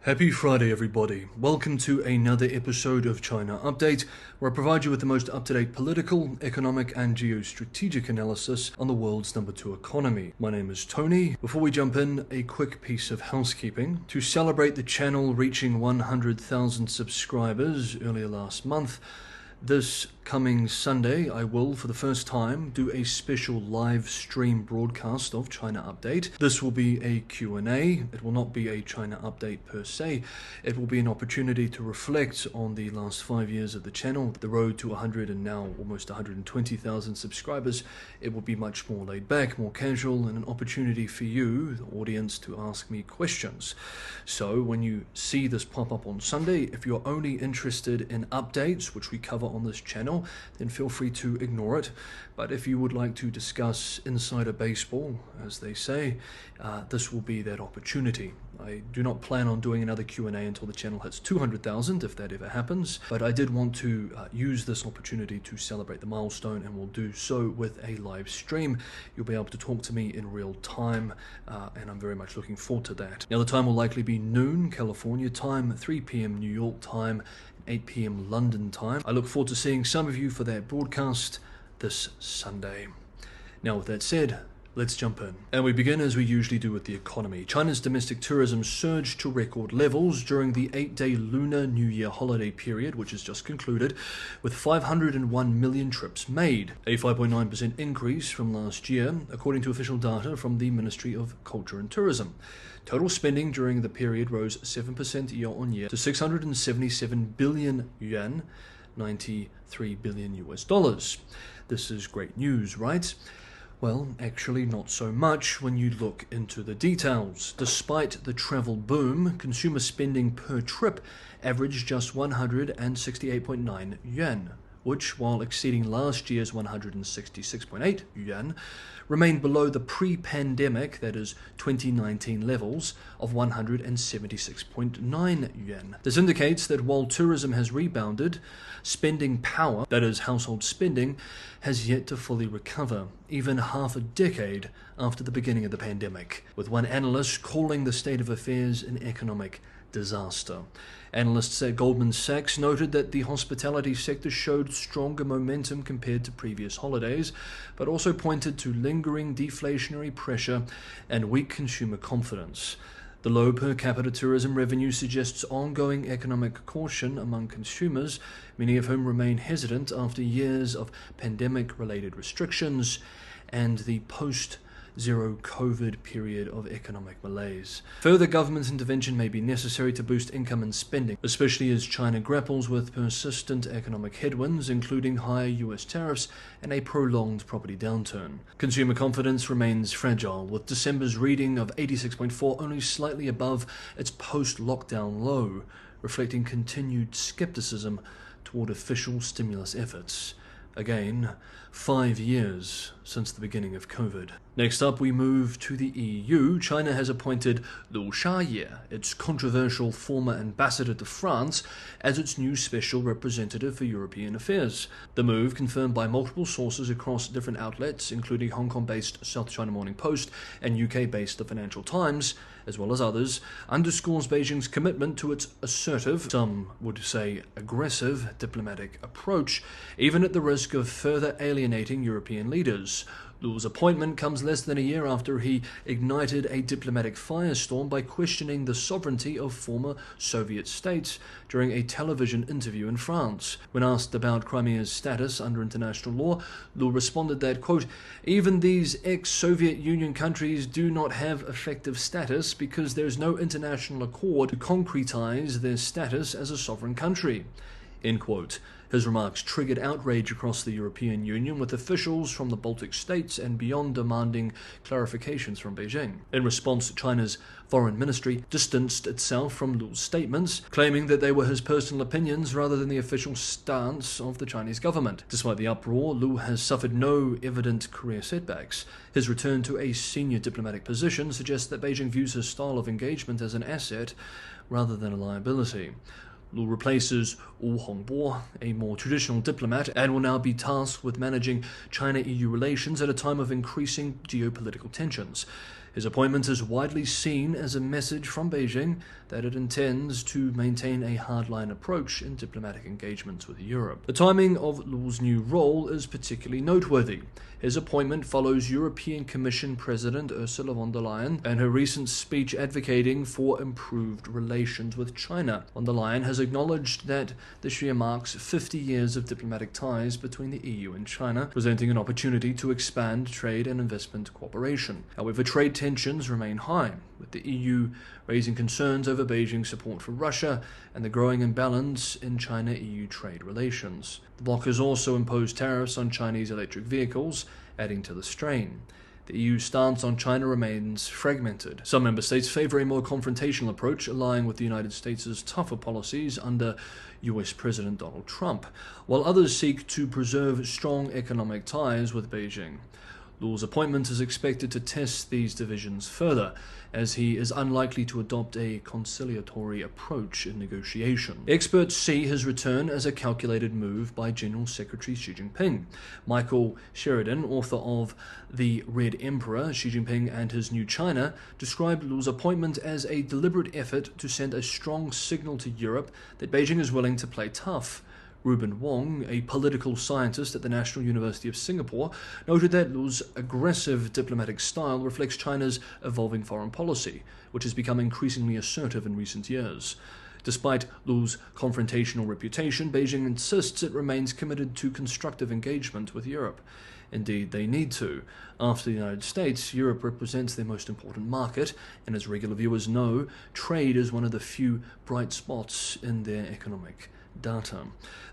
Happy Friday, everybody. Welcome to another episode of China Update, where I provide you with the most up-to-date political, economic, and geostrategic analysis on the world's #2 economy. My name is Tony. Before we jump in, a quick piece of housekeeping. To celebrate the channel reaching 100,000 subscribers earlier last month, this coming Sunday, I will, for the first time, do a special live stream broadcast of China Update. This will be a Q&A. It will not be a China Update per se. It will be an opportunity to reflect on the last 5 years of the channel, the road to 100 and now almost 120,000 subscribers. It will be much more laid back, more casual, and an opportunity for you, the audience, to ask me questions. So when you see this pop up on Sunday, if you're only interested in updates, which we cover on this channel, then feel free to ignore it. But if you would like to discuss insider baseball, as they say, this will be that opportunity. I do not plan on doing another Q&A until the channel hits 200,000, if that ever happens. But I did want to use this opportunity to celebrate the milestone, and will do so with a live stream. You'll be able to talk to me in real time, and I'm very much looking forward to that. Now, the time will likely be noon California time, 3 p.m. New York time, 8 p.m. London time. I look forward to seeing some of you for that broadcast this Sunday. Now, with that said, let's jump in. And we begin as we usually do with the economy. China's domestic tourism surged to record levels during the 8-day Lunar New Year holiday period, which has just concluded, with 501 million trips made, a 5.9% increase from last year, according to official data from the Ministry of Culture and Tourism. Total spending during the period rose 7% year-on-year to 677 billion yuan, $93 billion US. This is great news, right? Well, actually not so much when you look into the details. Despite the travel boom, consumer spending per trip averaged just 168.9 yuan, which, while exceeding last year's 166.8 yuan, remained below the pre-pandemic, that is 2019 levels of 176.9 yuan. This indicates that while tourism has rebounded, spending power, that is household spending, has yet to fully recover, even half a decade after the beginning of the pandemic, with one analyst calling the state of affairs an economic disaster. Analysts at Goldman Sachs noted that the hospitality sector showed stronger momentum compared to previous holidays, but also pointed to lingering deflationary pressure and weak consumer confidence. The low per capita tourism revenue suggests ongoing economic caution among consumers, many of whom remain hesitant after years of pandemic-related restrictions and the post-zero COVID period of economic malaise. Further government intervention may be necessary to boost income and spending, especially as China grapples with persistent economic headwinds, including higher US tariffs and a prolonged property downturn. Consumer confidence remains fragile, with December's reading of 86.4 only slightly above its post-lockdown low, reflecting continued skepticism toward official stimulus efforts. Again, 5 years since the beginning of COVID. Next up, we move to the EU. China has appointed Shaye, its controversial former ambassador to France, as its new special representative for European affairs. The move, confirmed by multiple sources across different outlets, including Hong Kong-based South China Morning Post and UK-based The Financial Times, as well as others, underscores Beijing's commitment to its assertive, some would say aggressive, diplomatic approach, even at the risk of further alienating European leaders. Lu's appointment comes less than a year after he ignited a diplomatic firestorm by questioning the sovereignty of former Soviet states during a television interview in France. When asked about Crimea's status under international law, Lu responded that, quote, "Even these ex-Soviet Union countries do not have effective status because there is no international accord to concretize their status as a sovereign country," end quote. His remarks triggered outrage across the European Union, with officials from the Baltic states and beyond demanding clarifications from Beijing. In response, China's foreign ministry distanced itself from Lu's statements, claiming that they were his personal opinions rather than the official stance of the Chinese government. Despite the uproar, Lu has suffered no evident career setbacks. His return to a senior diplomatic position suggests that Beijing views his style of engagement as an asset rather than a liability. Lu replaces Wu Hongbo, a more traditional diplomat, and will now be tasked with managing China-EU relations at a time of increasing geopolitical tensions. His appointment is widely seen as a message from Beijing that it intends to maintain a hardline approach in diplomatic engagements with Europe. The timing of Lu's new role is particularly noteworthy. His appointment follows European Commission President Ursula von der Leyen and her recent speech advocating for improved relations with China. Von der Leyen has acknowledged that this year marks 50 years of diplomatic ties between the EU and China, presenting an opportunity to expand trade and investment cooperation. However, trade tensions remain high, with the EU raising concerns over Beijing's support for Russia and the growing imbalance in China-EU trade relations. The bloc has also imposed tariffs on Chinese electric vehicles, adding to the strain. The EU's stance on China remains fragmented. Some member states favor a more confrontational approach, aligning with the United States' tougher policies under US President Donald Trump, while others seek to preserve strong economic ties with Beijing. Lu's appointment is expected to test these divisions further, as he is unlikely to adopt a conciliatory approach in negotiation. Experts see his return as a calculated move by General Secretary Xi Jinping. Michael Sheridan, author of The Red Emperor, Xi Jinping and His New China, described Lu's appointment as a deliberate effort to send a strong signal to Europe that Beijing is willing to play tough. Ruben Wong, a political scientist at the National University of Singapore, noted that Lu's aggressive diplomatic style reflects China's evolving foreign policy, which has become increasingly assertive in recent years. Despite Lu's confrontational reputation, Beijing insists it remains committed to constructive engagement with Europe. Indeed, they need to. After the United States, Europe represents their most important market, and as regular viewers know, trade is one of the few bright spots in their economic data.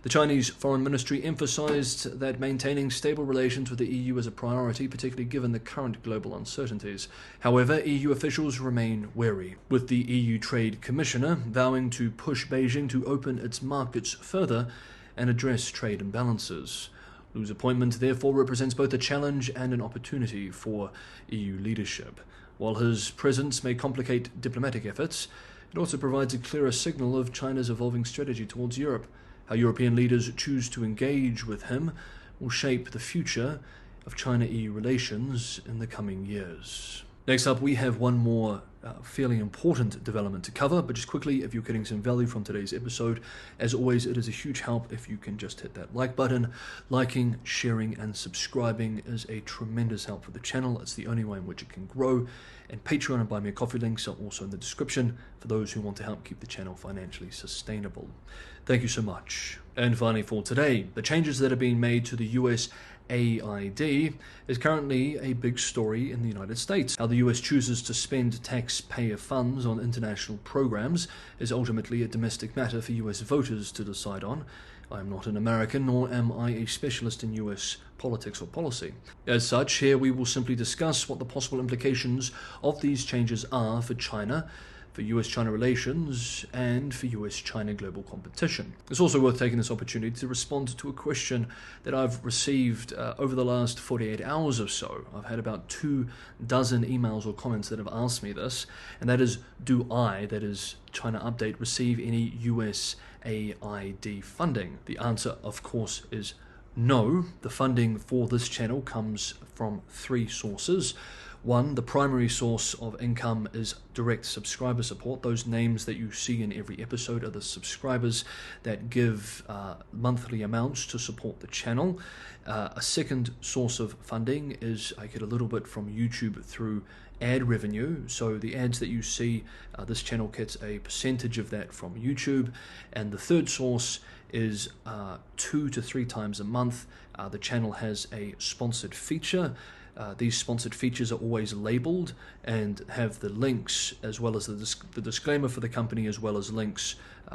The Chinese Foreign Ministry emphasized that maintaining stable relations with the EU is a priority, particularly given the current global uncertainties. However, EU officials remain wary, with the EU Trade Commissioner vowing to push Beijing to open its markets further and address trade imbalances. Lu's appointment therefore represents both a challenge and an opportunity for EU leadership. While his presence may complicate diplomatic efforts, it also provides a clearer signal of China's evolving strategy towards Europe. How European leaders choose to engage with him will shape the future of China-EU relations in the coming years. Next up, we have one more fairly important development to cover, but just quickly, if you're getting some value from today's episode, as always, it is a huge help if you can just hit that like button. Liking, sharing, and subscribing is a tremendous help for the channel. It's the only way in which it can grow. And Patreon and Buy Me a Coffee links are also in the description for those who want to help keep the channel financially sustainable. Thank you so much. And finally for today, the changes that are being made to the USAID is currently a big story in the United States. How the US chooses to spend taxpayer funds on international programs is ultimately a domestic matter for US voters to decide on. I am not an American, nor am I a specialist in US politics or policy. As such, here we will simply discuss what the possible implications of these changes are for China, for US-China relations, and for US-China global competition. It's also worth taking this opportunity to respond to a question that I've received over the last 48 hours or so. I've had about 24 emails or comments that have asked me this, and that is, do I, that is China Update, receive any USAID funding? The answer, of course, is no. The funding for this channel comes from 3 sources. One, the primary source of income is direct subscriber support. Those names that you see in every episode are the subscribers that give monthly amounts to support the channel. A second source of funding is I get a little bit from YouTube through ad revenue. So the ads that you see, this channel gets a percentage of that from YouTube. And the third source is 2 to 3 times a month. The channel has a sponsored feature. These sponsored features are always labeled and have the links as well as the disclaimer for the company, as well as links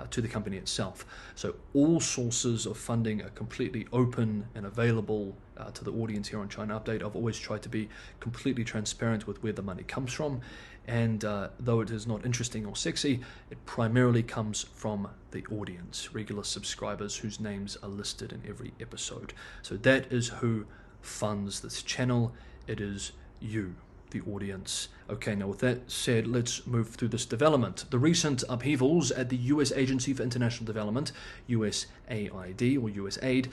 to the company itself. So all sources of funding are completely open and available to the audience here on China Update. I've always tried to be completely transparent with where the money comes from, and though it is not interesting or sexy, it primarily comes from the audience, regular subscribers whose names are listed in every episode. So that is who funds this channel. It is you, the audience. Okay, now with that said, let's move through this development. The recent upheavals at the US Agency for International Development, USAID or USAID,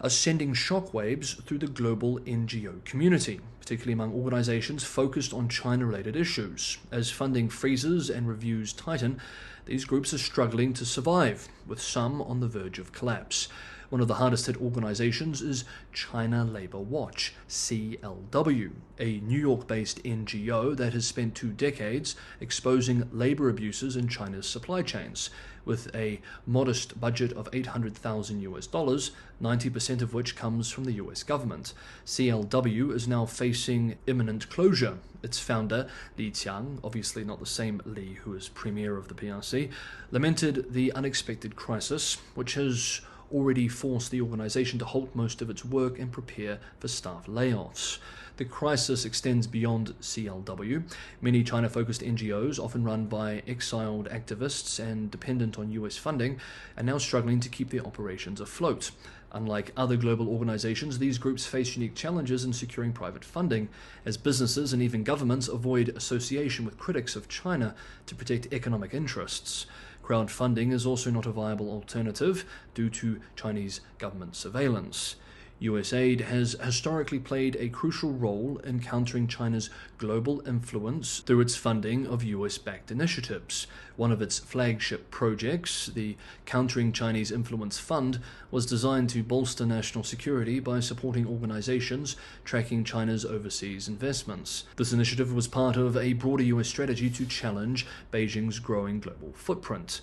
are sending shockwaves through the global NGO community, particularly among organizations focused on China-related issues. As funding freezes and reviews tighten, these groups are struggling to survive, with some on the verge of collapse. One of the hardest hit organizations is China Labor Watch, CLW, a New York-based NGO that has spent 2 decades exposing labor abuses in China's supply chains. With a modest budget of $800,000, 90% of which comes from the US government. CLW is now facing imminent closure. Its founder, Li Qiang, obviously not the same Li who is premier of the PRC, lamented the unexpected crisis, which has already forced the organization to halt most of its work and prepare for staff layoffs. The crisis extends beyond CLW. Many China-focused NGOs, often run by exiled activists and dependent on US funding, are now struggling to keep their operations afloat. Unlike other global organizations, these groups face unique challenges in securing private funding, as businesses and even governments avoid association with critics of China to protect economic interests. Crowdfunding is also not a viable alternative due to Chinese government surveillance. USAID has historically played a crucial role in countering China's global influence through its funding of US-backed initiatives. One of its flagship projects, the Countering Chinese Influence Fund, was designed to bolster national security by supporting organizations tracking China's overseas investments. This initiative was part of a broader US strategy to challenge Beijing's growing global footprint.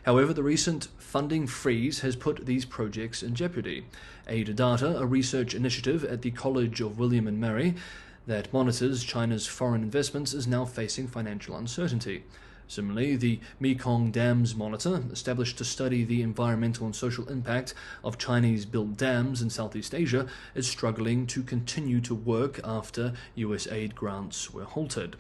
However, the recent funding freeze has put these projects in jeopardy. Aid Data, a research initiative at the College of William and Mary that monitors China's foreign investments, is now facing financial uncertainty. Similarly, the Mekong Dams Monitor, established to study the environmental and social impact of Chinese-built dams in Southeast Asia, is struggling to continue to work after US aid grants were halted.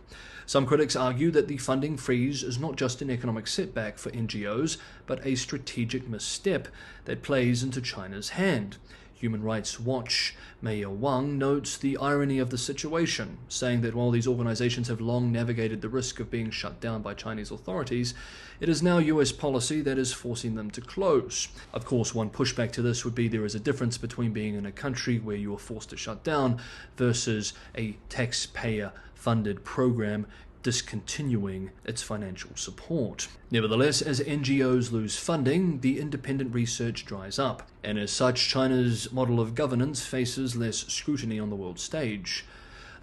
Some critics argue that the funding freeze is not just an economic setback for NGOs, but a strategic misstep that plays into China's hand. Human Rights Watch Mayor Wang notes the irony of the situation, saying that while these organizations have long navigated the risk of being shut down by Chinese authorities, it is now US policy that is forcing them to close. Of course, one pushback to this would be there is a difference between being in a country where you are forced to shut down versus a taxpayer-funded program discontinuing its financial support. Nevertheless, as NGOs lose funding, the independent research dries up, and as such, China's model of governance faces less scrutiny on the world stage.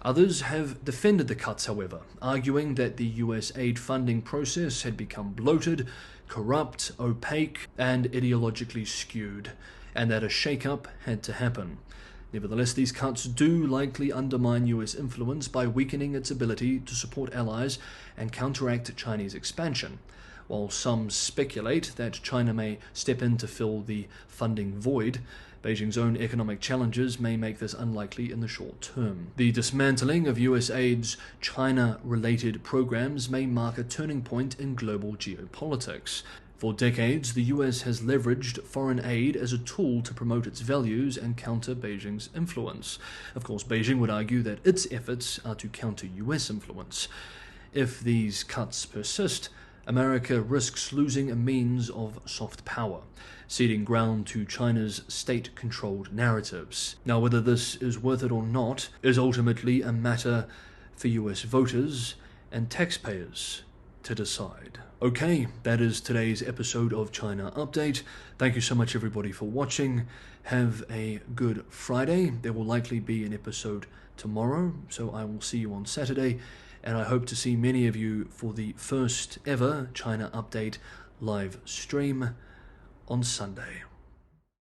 Others have defended the cuts, however, arguing that the US aid funding process had become bloated, corrupt, opaque, and ideologically skewed, and that a shake-up had to happen. Nevertheless, these cuts do likely undermine US influence by weakening its ability to support allies and counteract Chinese expansion. While some speculate that China may step in to fill the funding void, Beijing's own economic challenges may make this unlikely in the short term. The dismantling of US aid's China-related programs may mark a turning point in global geopolitics. For decades, the US has leveraged foreign aid as a tool to promote its values and counter Beijing's influence. Of course, Beijing would argue that its efforts are to counter US influence. If these cuts persist, America risks losing a means of soft power, ceding ground to China's state-controlled narratives. Now, whether this is worth it or not is ultimately a matter for US voters and taxpayers to decide. Okay, that is today's episode of China Update. Thank you so much everybody for watching. Have a good Friday. There will likely be an episode tomorrow, so I will see you on Saturday, and I hope to see many of you for the first ever China Update live stream on Sunday.